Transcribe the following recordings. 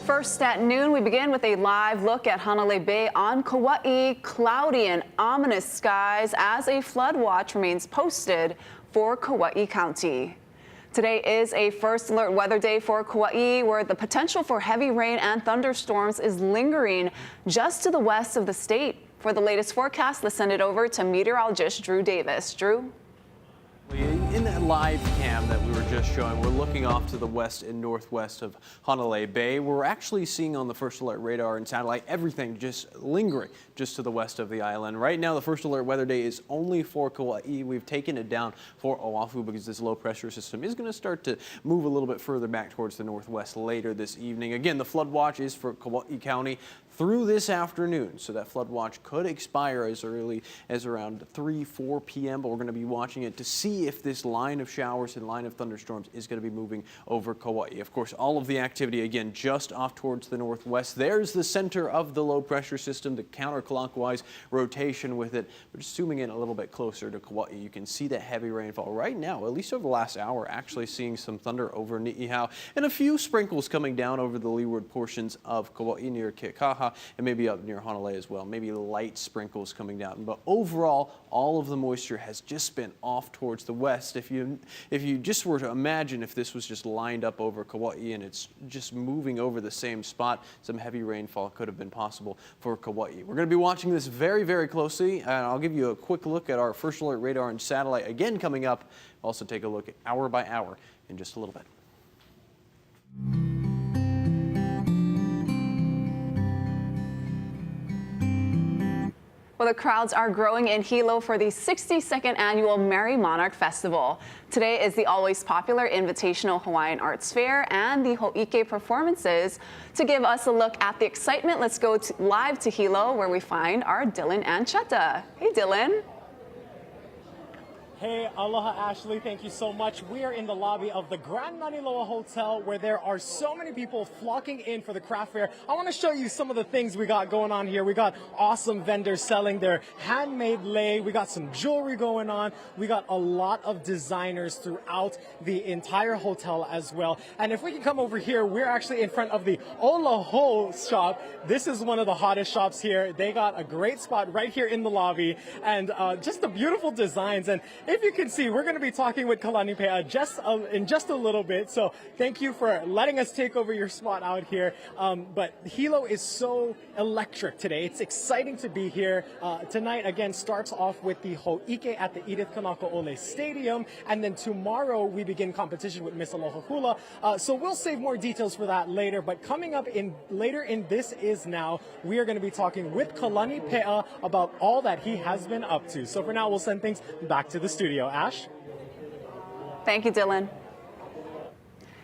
First at noon, we begin with a live look at Hanalei Bay on Kauai. Cloudy and ominous skies as a flood watch remains posted for Kauai County. Today is a first alert weather day for Kauai, where the potential for heavy rain and thunderstorms is lingering just to the west of the state. For the latest forecast, let's send it over to meteorologist Drew Davis. Drew? In that live cam that we were just showing, we're looking off to the west and northwest of Hanalei Bay. We're actually seeing on the first alert radar and satellite everything just lingering just to the west of the island. Right now, the first alert weather day is only for Kauai. We've taken it down for Oahu because this low pressure system is going to start to move a little bit further back towards the northwest later this evening. Again, the flood watch is for Kauai County through this afternoon, so that flood watch could expire as early as around 3-4 p.m. But we're going to be watching it to see if this line of showers and line of thunderstorms is going to be moving over Kauai. Of course, all of the activity again just off towards the northwest. There's the center of the low pressure system, the counterclockwise rotation with it. We're just zooming in a little bit closer to Kauai. You can see that heavy rainfall right now, at least over the last hour, actually seeing some thunder over Ni'ihau and a few sprinkles coming down over the leeward portions of Kauai near Keakaha and maybe up near Hanalei as well. Maybe light sprinkles coming down. But overall, all of the moisture has just been off towards the west. If you just were to imagine if this was just lined up over Kauai and it's just moving over the same spot, some heavy rainfall could have been possible for Kauai. We're going to be watching this very, very closely, and I'll give you a quick look at our first alert radar and satellite again coming up. Also take a look at hour by hour in just a little bit. Well, the crowds are growing in Hilo for the 62nd annual Merrie Monarch Festival. Today is the always popular Invitational Hawaiian Arts Fair and the Hōʻike performances. To give us a look at the excitement, let's go live to Hilo, where we find our Dylan and Cheta. Hey, Dylan. Hey, aloha Ashley, thank you so much. We are in the lobby of the Grand Naniloa Hotel, where there are so many people flocking in for the craft fair. I want to show you some of the things we got going on here. We got awesome vendors selling their handmade lei. We got some jewelry going on. We got a lot of designers throughout the entire hotel as well. And if we can come over here, we're actually in front of the Oloho shop. This is one of the hottest shops here. They got a great spot right here in the lobby, and just the beautiful designs. And if you can see, we're going to be talking with Kalani Peʻa in just a little bit. So thank you for letting us take over your spot out here. But Hilo is so electric today. It's exciting to be here. Tonight, again, starts off with the Hōʻike at the Edith Kanakaʻole Stadium. And then tomorrow, we begin competition with Miss Aloha Hula. So we'll save more details for that later. But coming up later in This Is Now, we are going to be talking with Kalani Peʻa about all that he has been up to. So for now, we'll send things back to the studio. Ash? Thank you, Dylan.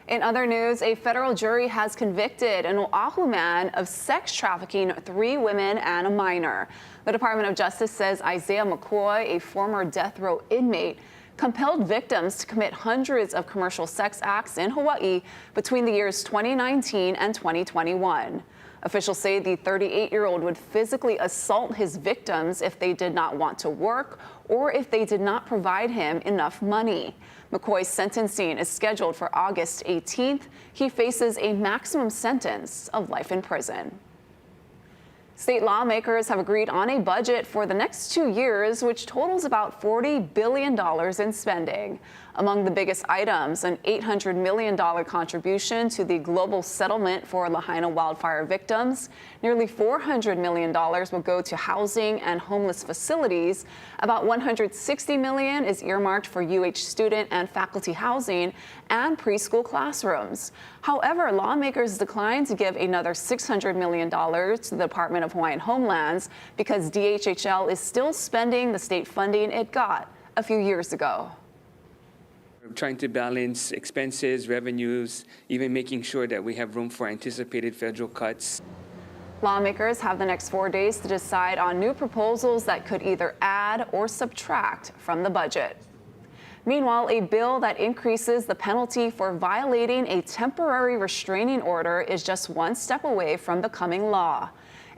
In other news, a federal jury has convicted an Oahu man of sex trafficking 3 women and a minor. The Department of Justice says Isaiah McCoy, a former death row inmate, compelled victims to commit hundreds of commercial sex acts in Hawaii between the years 2019 and 2021. Officials say the 38-year-old would physically assault his victims if they did not want to work or if they did not provide him enough money. McCoy's sentencing is scheduled for August 18th. He faces a maximum sentence of life in prison. State lawmakers have agreed on a budget for the next 2 years, which totals about $40 billion in spending. Among the biggest items, an $800 million contribution to the global settlement for Lahaina wildfire victims. Nearly $400 million will go to housing and homeless facilities. About $160 million is earmarked for UH student and faculty housing and preschool classrooms. However, lawmakers declined to give another $600 million to the Department of Hawaiian Homelands because DHHL is still spending the state funding it got a few years ago. We're trying to balance expenses, revenues, even making sure that we have room for anticipated federal cuts. Lawmakers have the next 4 days to decide on new proposals that could either add or subtract from the budget. Meanwhile, a bill that increases the penalty for violating a temporary restraining order is just one step away from becoming law.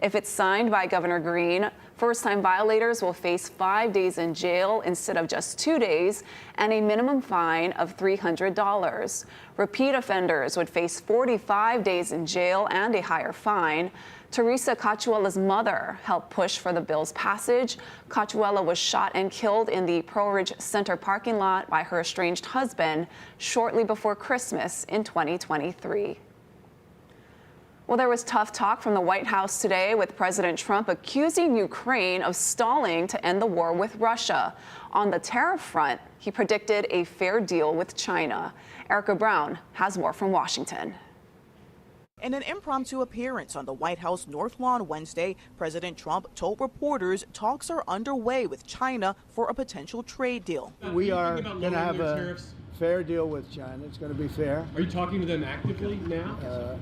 If it's signed by Governor Green, first-time violators will face 5 days in jail instead of just 2 days and a minimum fine of $300. Repeat offenders would face 45 days in jail and a higher fine. Teresa Cachuela's mother helped push for the bill's passage. Cachuela was shot and killed in the Pearl Ridge Center parking lot by her estranged husband shortly before Christmas in 2023. Well, there was tough talk from the White House today with President Trump accusing Ukraine of stalling to end the war with Russia. On the tariff front, he predicted a fair deal with China. Erica Brown has more from Washington. In an impromptu appearance on the White House North Lawn Wednesday, President Trump told reporters talks are underway with China for a potential trade deal. We are going to have a fair deal with China. It's going to be fair. Are you talking to them actively now?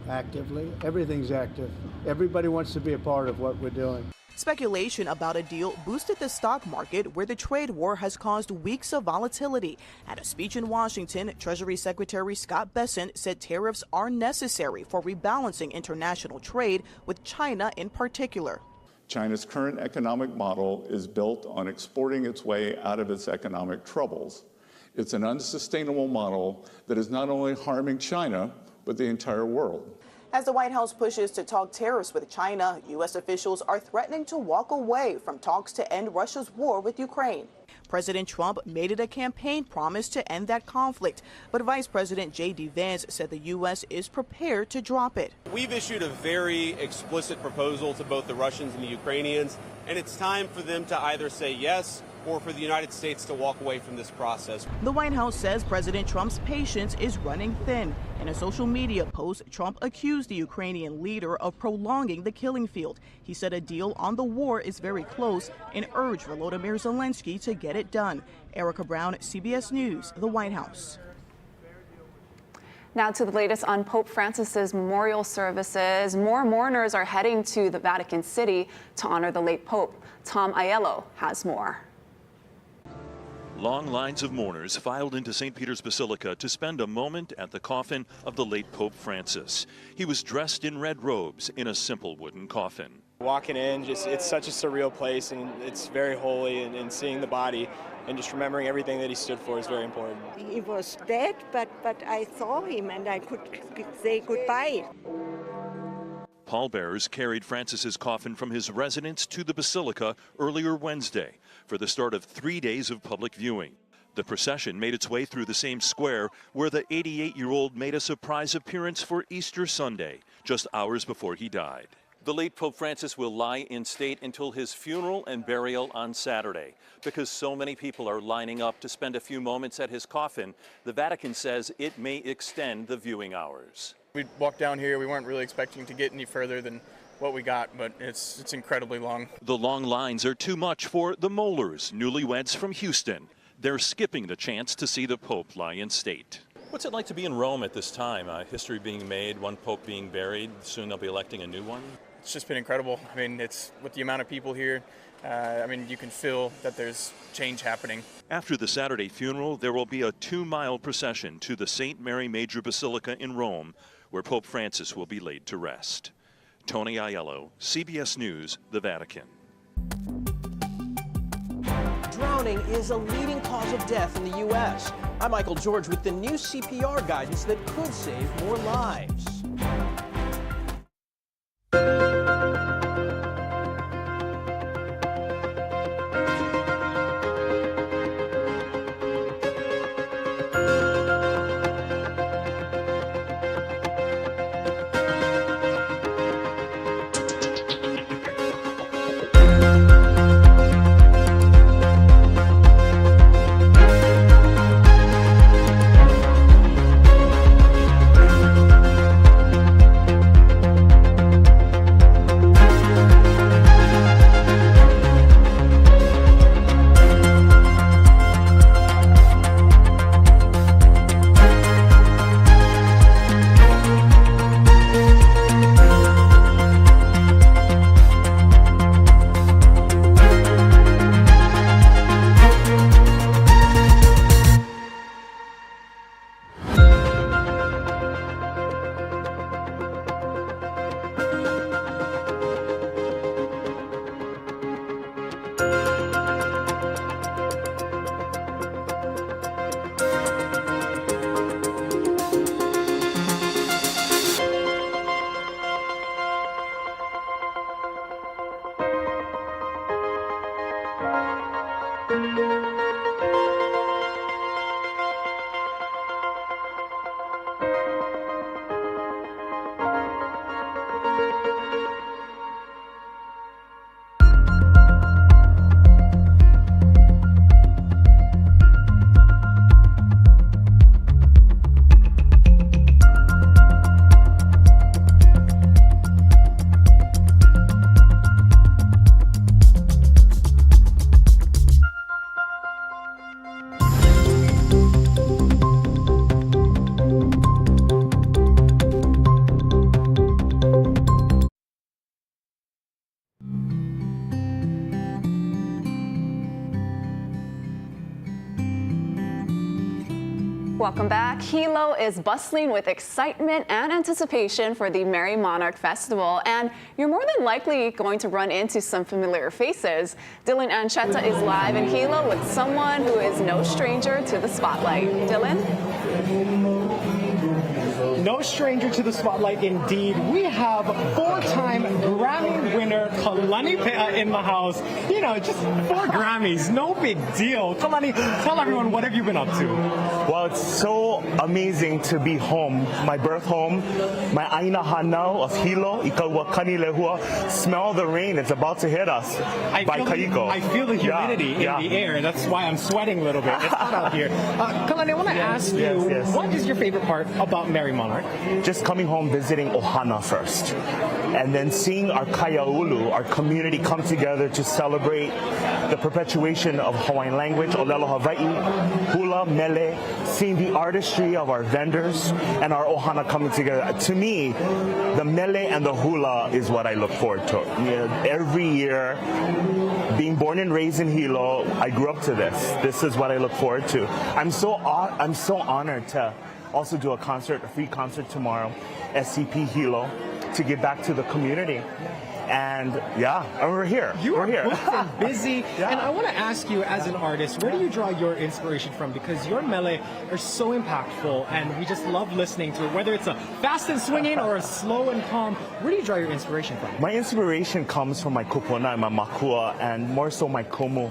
Actively. Everything's active. Everybody wants to be a part of what we're doing. Speculation about a deal boosted the stock market, where the trade war has caused weeks of volatility. At a speech in Washington, Treasury Secretary Scott Bessent said tariffs are necessary for rebalancing international trade, with China in particular. China's current economic model is built on exporting its way out of its economic troubles. It's an unsustainable model that is not only harming China, but the entire world. As the White House pushes to talk tariffs with China, U.S. officials are threatening to walk away from talks to end Russia's war with Ukraine. President Trump made it a campaign promise to end that conflict, but Vice President J.D. Vance said the U.S. is prepared to drop it. We've issued a very explicit proposal to both the Russians and the Ukrainians, and it's time for them to either say yes or for the United States to walk away from this process. The White House says President Trump's patience is running thin. In a social media post, Trump accused the Ukrainian leader of prolonging the killing field. He said a deal on the war is very close and urged Volodymyr Zelensky to get it done. Erica Brown, CBS News, the White House. Now to the latest on Pope Francis's memorial services. More mourners are heading to the Vatican City to honor the late Pope. Tom Aiello has more. Long lines of mourners filed into St. Peter's Basilica to spend a moment at the coffin of the late Pope Francis. He was dressed in red robes in a simple wooden coffin. Walking in, it's such a surreal place, and it's very holy, and seeing the body and just remembering everything that he stood for is very important. He was dead, but I saw him and I could say goodbye. Pallbearers carried Francis's coffin from his residence to the Basilica earlier Wednesday for the start of 3 days of public viewing. The procession made its way through the same square where the 88-year-old made a surprise appearance for Easter Sunday, just hours before he died. The late Pope Francis will lie in state until his funeral and burial on Saturday. Because so many people are lining up to spend a few moments at his coffin, the Vatican says it may extend the viewing hours. We walked down here, we weren't really expecting to get any further than what we got, but it's incredibly long. The long lines are too much for the Mollers, newlyweds from Houston. They're skipping the chance to see the Pope lie in state. What's it like to be in Rome at this time? History being made, one Pope being buried, soon they'll be electing a new one? It's just been incredible. I mean, it's with the amount of people here, you can feel that there's change happening. After the Saturday funeral, there will be a 2-mile procession to the St. Mary Major Basilica in Rome, where Pope Francis will be laid to rest. Tony Aiello, CBS News, the Vatican. Drowning is a leading cause of death in the U.S. I'm Michael George with the new CPR guidance that could save more lives. Welcome back. Hilo is bustling with excitement and anticipation for the Merrie Monarch Festival, and you're more than likely going to run into some familiar faces. Dylan Ancheta is live in Hilo with someone who is no stranger to the spotlight. Dylan? No stranger to the spotlight indeed. We have four-time Grammy winner Kalani Peʻa in the house. You know, just 4 Grammys, no big deal. Kalani, tell everyone, what have you been up to? Well, it's so amazing to be home, my birth home, my aina hanau of Hilo, ikaua kani lehua. Smell the rain, it's about to hit us by Kaiko. I feel the humidity in the air. That's why I'm sweating a little bit. It's hot out here. Kalani, I want to ask you, what is your favorite part about Merrie Monarch? Just coming home, visiting Ohana first, and then seeing our kaiaulu, our community, come together to celebrate the perpetuation of Hawaiian language, Olelo Hawaii, hula, mele, seeing the artistry of our vendors and our Ohana coming together. To me, the mele and the hula is what I look forward to. You know, every year, being born and raised in Hilo, I grew up to this. This is what I look forward to. I'm so honored to also do a free concert tomorrow, SCP Hilo, to give back to the community. And we're here. We're here. Booked and busy. And I want to ask you, as an artist, where do you draw your inspiration from? Because your mele are so impactful, and we just love listening to it. Whether it's a fast and swinging or a slow and calm, where do you draw your inspiration from? My inspiration comes from my kupuna and my makua, and more so my komu,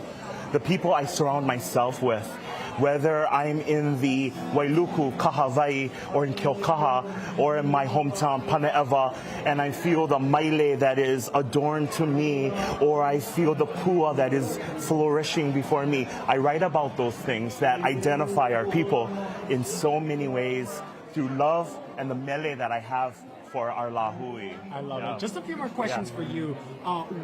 the people I surround myself with. Whether I'm in the Wailuku, Kahawai, or in Kilkaha, or in my hometown, Pane'ewa, and I feel the maile that is adorned to me, or I feel the pua that is flourishing before me. I write about those things that identify our people in so many ways through love and the mele that I have for our lahui. I love it. Just a few more questions for you.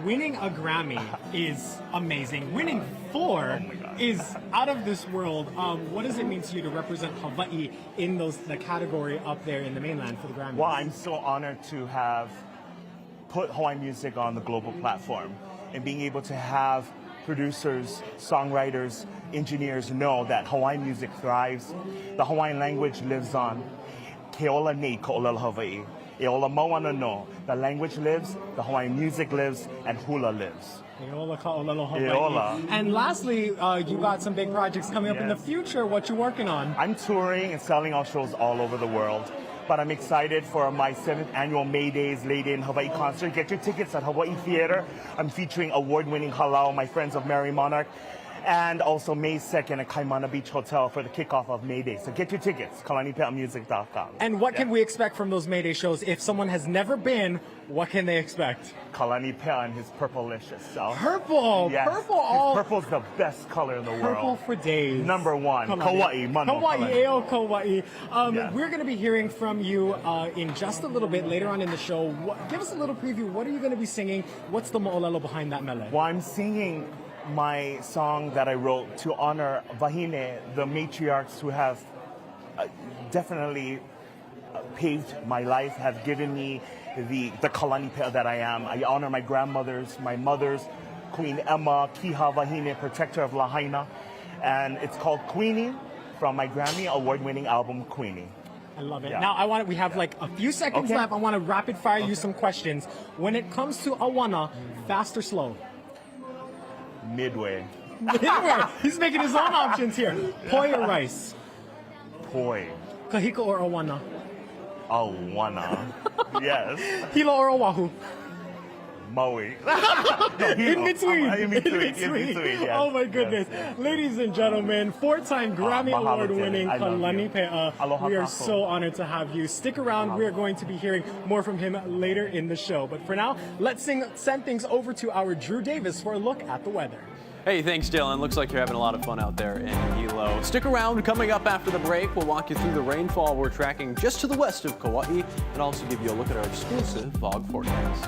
Winning a Grammy is amazing. Winning 4 is out of this world. What does it mean to you to represent Hawaii in the category up there in the mainland for the Grammys? Well, I'm so honored to have put Hawaiian music on the global platform, and being able to have producers, songwriters, engineers know that Hawaiian music thrives. The Hawaiian language lives on. Keola nei ka'olelo Hawaii. Eola moana no. The language lives, the Hawaiian music lives, and hula lives. Eola. And lastly, you got some big projects coming up in the future. What you working on? I'm touring and selling out shows all over the world. But I'm excited for my 7th annual May Days Late in Hawaii concert. Get your tickets at Hawaii Theater. I'm featuring award-winning halau, my friends of Merrie Monarch. And also May 2nd at Kaimana Beach Hotel for the kickoff of May Day. So get your tickets, kalanipeʻamusic.com. And what can we expect from those May Day shows? If someone has never been, what can they expect? Kalani Peʻa and his purplelicious self. Purple! Yes. Purple! Purple's the best color in the world. Purple for days. Number 1. Kauai, mano. Kauai, eo Kauai. We're going to be hearing from you in just a little bit later on in the show. Give us a little preview. What are you going to be singing? What's the mo'olelo behind that mele? Well, I'm singing my song that I wrote to honor Wahine, the matriarchs who have definitely paved my life, have given me the Kalani Peʻa that I am. I honor my grandmothers, my mothers, Queen Emma, Kiha Wahine, protector of Lahaina. And it's called Queenie from my Grammy Award-winning album, Queenie. I love it. Now, we have like a few seconds left. I want to rapid fire you some questions. When it comes to Awana, fast or slow? Midway. He's making his own options here. Poi or rice? Poi. Kahiko or Awana? Awana. Yes. Hilo or Oahu? Maui. In between. In between. Yes. Oh my goodness. Yes. Ladies and gentlemen, 4-time Grammy Award winning Kalani Peʻa. We are so honored to have you. Stick around. We are going to be hearing more from him later in the show. But for now, let's send things over to our Drew Davis for a look at the weather. Hey, thanks, Dylan. Looks like you're having a lot of fun out there in Hilo. Stick around. Coming up after the break, we'll walk you through the rainfall we're tracking just to the west of Kauai and also give you a look at our exclusive fog forecast.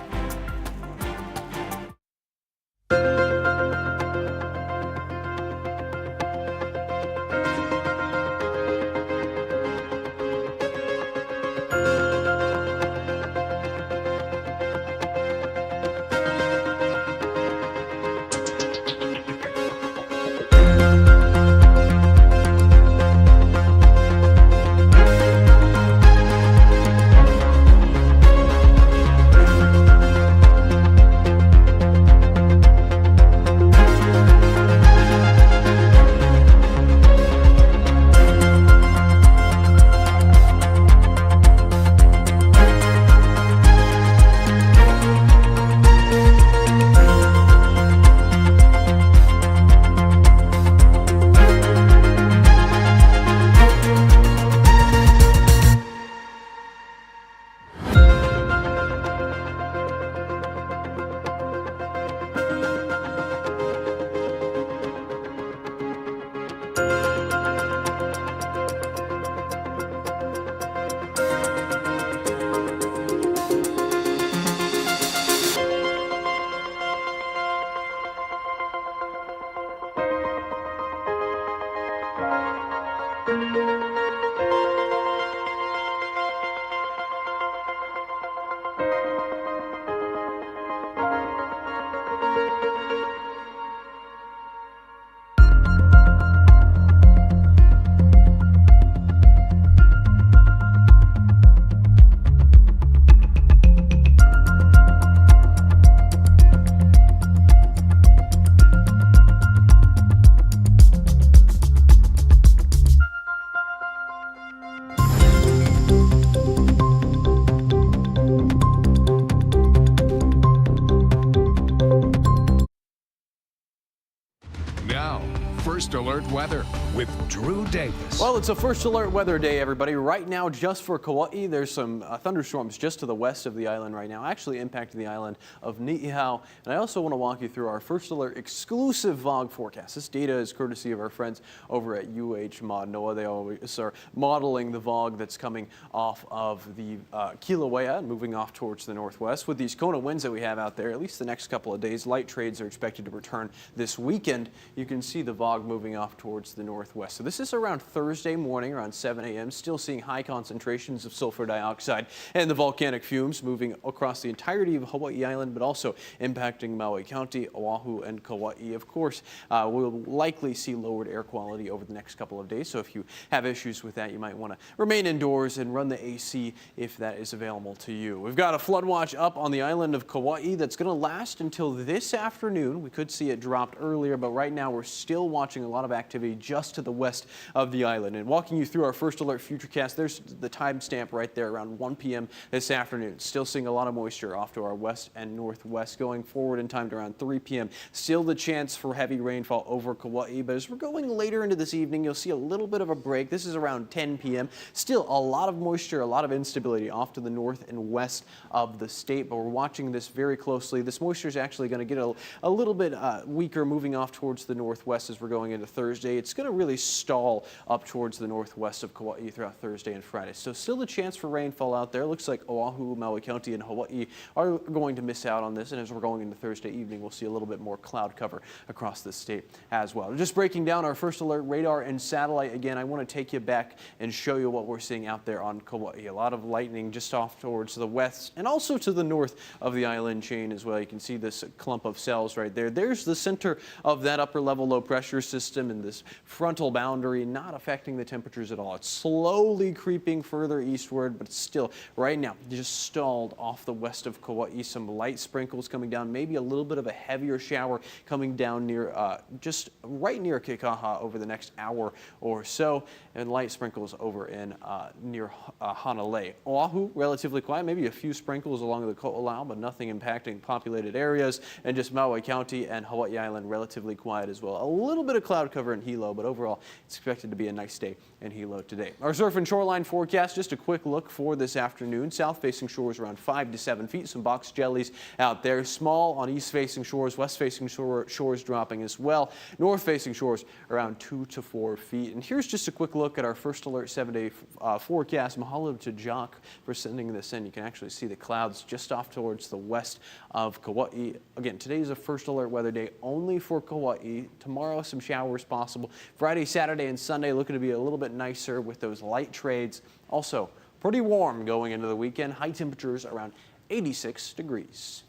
Alert weather with Drew Davis. Well, it's a First Alert weather day, everybody. Right now, just for Kauai, there's some thunderstorms just to the west of the island right now, actually impacting the island of Niihau. And I also want to walk you through our First Alert exclusive VOG forecast. This data is courtesy of our friends over at UH Manoa. They always are modeling the VOG that's coming off of the Kilauea and moving off towards the northwest. With these Kona winds that we have out there, at least the next couple of days, light trades are expected to return this weekend. You can see the VOG moving off towards the northwest. So this is around Thursday morning, around 7 a.m. Still seeing high concentrations of sulfur dioxide and the volcanic fumes moving across the entirety of Hawaii Island, but also impacting Maui County, Oahu, and Kauai. Of course, we'll likely see lowered air quality over the next couple of days. So if you have issues with that, you might want to remain indoors and run the AC if that is available to you. We've got a flood watch up on the island of Kauai that's going to last until this afternoon. We could see it dropped earlier, but right now we're still watching a lot of activity just to the west of the island. And walking you through our First Alert Futurecast, there's the timestamp right there around 1 p.m. this afternoon. Still seeing a lot of moisture off to our west and northwest. Going forward in time to around 3 p.m. Still the chance for heavy rainfall over Kauai, but as we're going later into this evening, you'll see a little bit of a break. This is around 10 p.m. Still a lot of moisture, a lot of instability off to the north and west of the state, but we're watching this very closely. This moisture is actually going to get a little bit weaker moving off towards the northwest as we're going into Thursday. It's going to really stall up towards the northwest of Kauai throughout Thursday and Friday. So still a chance for rainfall out there. Looks like Oahu, Maui County, and Hawaii are going to miss out on this. And as we're going into Thursday evening, we'll see a little bit more cloud cover across the state as well. Just breaking down our First Alert radar and satellite again, I want to take you back and show you what we're seeing out there on Kauai. A lot of lightning just off towards the west and also to the north of the island chain as well. You can see this clump of cells right there. There's the center of that upper level low pressure system and this frontal boundary not affecting the temperatures at all. It's slowly creeping further eastward, but it's still right now just stalled off the west of Kauai. Some light sprinkles coming down, maybe a little bit of a heavier shower coming down near just right near Kekaha over the next hour or so, and light sprinkles over in near Hanalei. Oahu, relatively quiet, maybe a few sprinkles along the Ko'olau, but nothing impacting populated areas, and just Maui County and Hawaii Island relatively quiet as well. A little bit of cloud cover in Hilo, but overall it's expected to be a nice day in Hilo today. Our surf and shoreline forecast, just a quick look for this afternoon. South-facing shores around 5 to 7 feet, some box jellies out there. Small on east-facing shores, west-facing shores dropping as well. North-facing shores around 2 to 4 feet. And here's just a quick look at our First Alert 7-day forecast. Mahalo to Jock for sending this in. You can actually see the clouds just off towards the west of Kauai. Again, today is a First Alert weather day only for Kauai. Tomorrow, some showers possible. Friday, Saturday, and Sunday looking to be a little bit nicer with those light trades. Also, pretty warm going into the weekend. High temperatures around 86 degrees.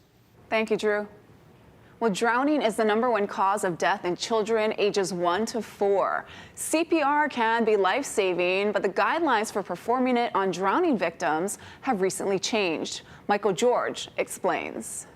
Thank you, Drew. Well, drowning is the #1 cause of death in children ages 1 to 4. CPR can be life-saving, but the guidelines for performing it on drowning victims have recently changed. Michael George explains.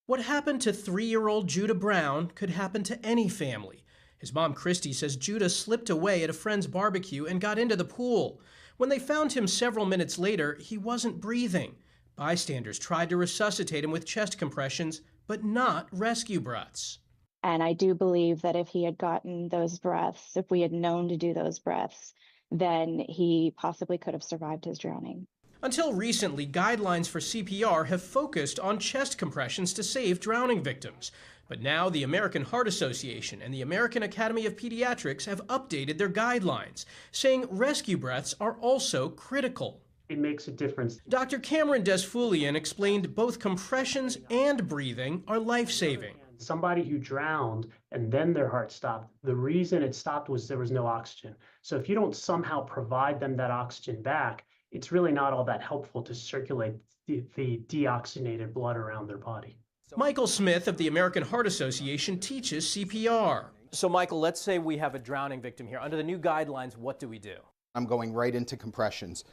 What happened to 3-year-old Judah Brown could happen to any family. His mom, Christy, says Judah slipped away at a friend's barbecue and got into the pool. When they found him several minutes later, he wasn't breathing. Bystanders tried to resuscitate him with chest compressions, but not rescue breaths. And I do believe that if he had gotten those breaths, if we had known to do those breaths, then he possibly could have survived his drowning. Until recently, guidelines for CPR have focused on chest compressions to save drowning victims. But now the American Heart Association and the American Academy of Pediatrics have updated their guidelines, saying rescue breaths are also critical. It makes a difference. Dr. Cameron Desfoulian explained both compressions and breathing are life-saving. Somebody who drowned and then their heart stopped, the reason it stopped was there was no oxygen. So if you don't somehow provide them that oxygen back, it's really not all that helpful to circulate the deoxygenated blood around their body. Michael Smith of the American Heart Association teaches CPR. So Michael, let's say we have a drowning victim here. Under the new guidelines, what do we do? I'm going right into compressions.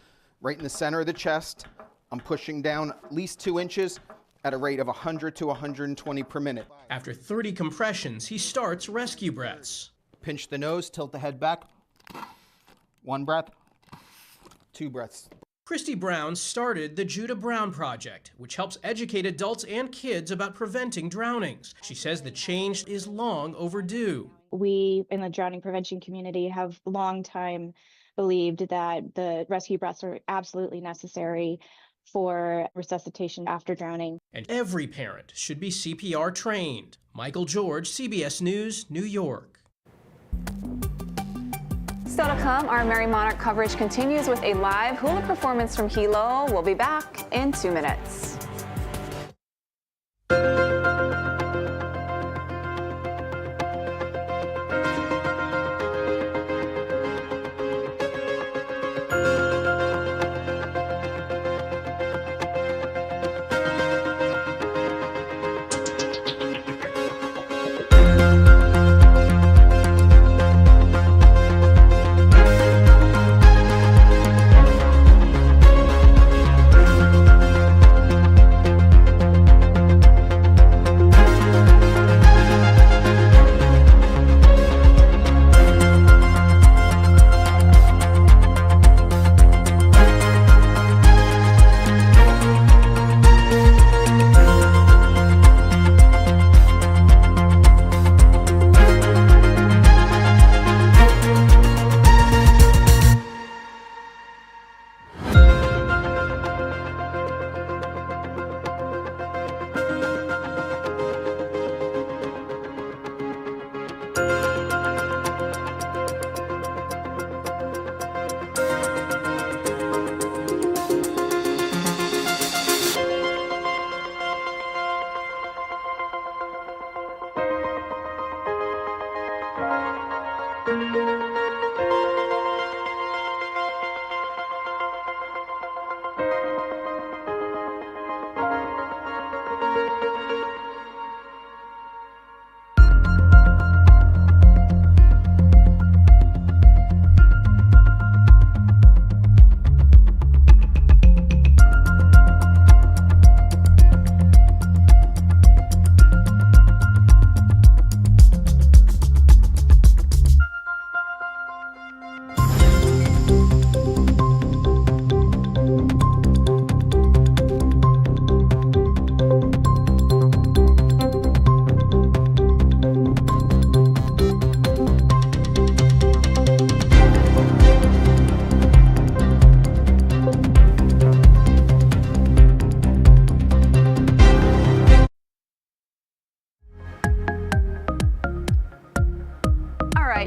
Right in the center of the chest, I'm pushing down at least 2 inches at a rate of 100 to 120 per minute. After 30 compressions, he starts rescue breaths. Pinch the nose, tilt the head back. 1 breath, 2 breaths. Christy Brown started the Judah Brown Project, which helps educate adults and kids about preventing drownings. She says the change is long overdue. We in the drowning prevention community have long time believed that the rescue breaths are absolutely necessary for resuscitation after drowning. And every parent should be CPR trained. Michael George, CBS News, New York. Still to come, our Merrie Monarch coverage continues with a live hula performance from Hilo. We'll be back in 2 minutes.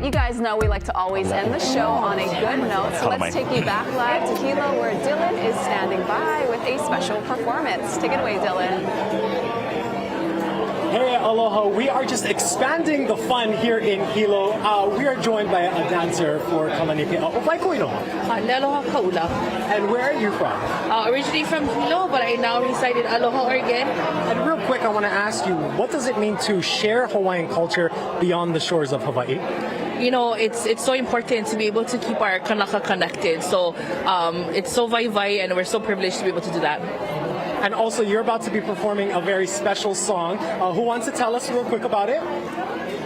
You guys know we like to always end the show on a good note, so let's take you back live to Hilo, where Dylan is standing by with a special performance. Take it away, Dylan. Hey, aloha. We are just expanding the fun here in Hilo. We are joined by a dancer for Kalani Peʻa. And where are you from? Originally from Hilo, but I now reside in Aloha, Oregon. And real quick, I want to ask you, what does it mean to share Hawaiian culture beyond the shores of Hawaii? You know, it's so important to be able to keep our kanaka connected. So it's so vai-vai, and we're so privileged to be able to do that. And also, you're about to be performing a very special song. Who wants to tell us real quick about it?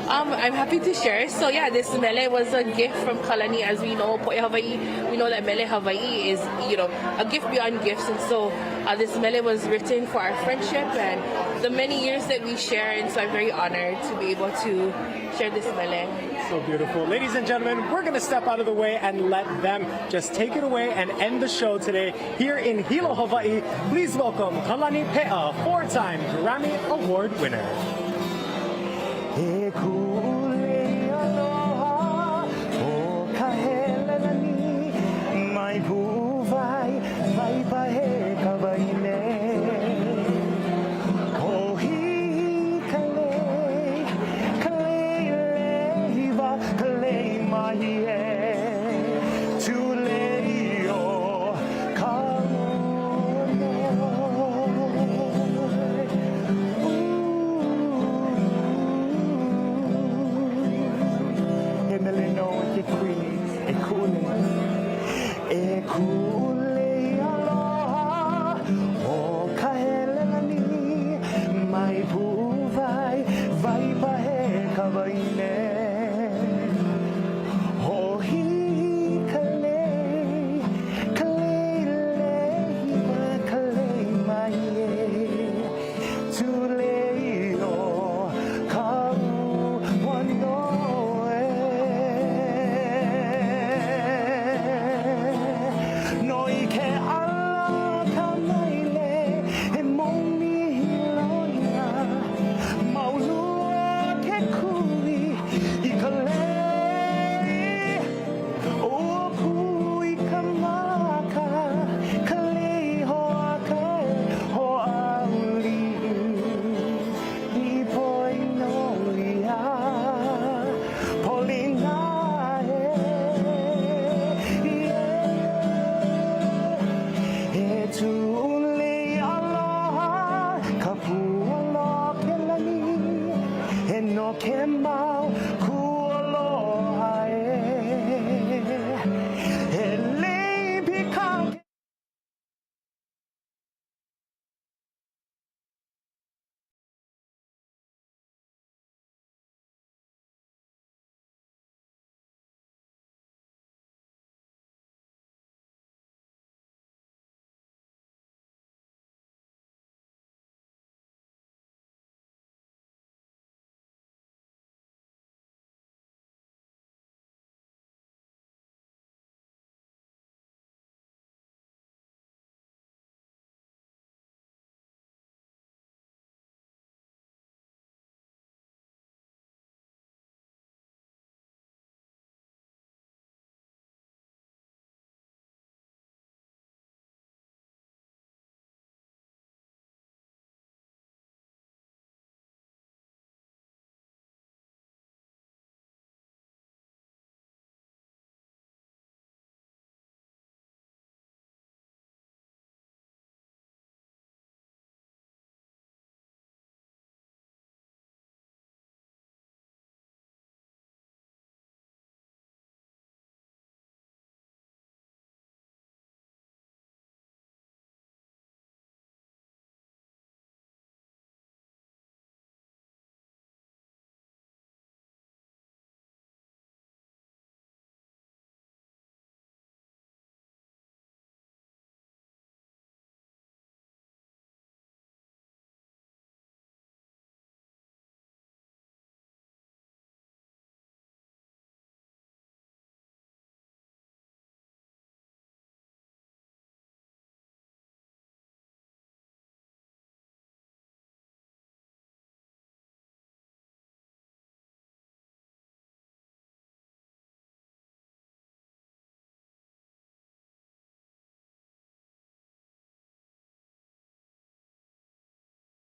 I'm happy to share. So yeah, this mele was a gift from Kalani. As we know, Poʻe Hawaii, we know that mele Hawaii is, you know, a gift beyond gifts. And so this mele was written for our friendship and the many years that we share. And so I'm very honored to be able to share this mele. So beautiful. Ladies and gentlemen, we're going to step out of the way and let them just take it away and end the show today here in Hilo, Hawaii. Please welcome Kalani Peʻa, 4-time Grammy Award winner. He ku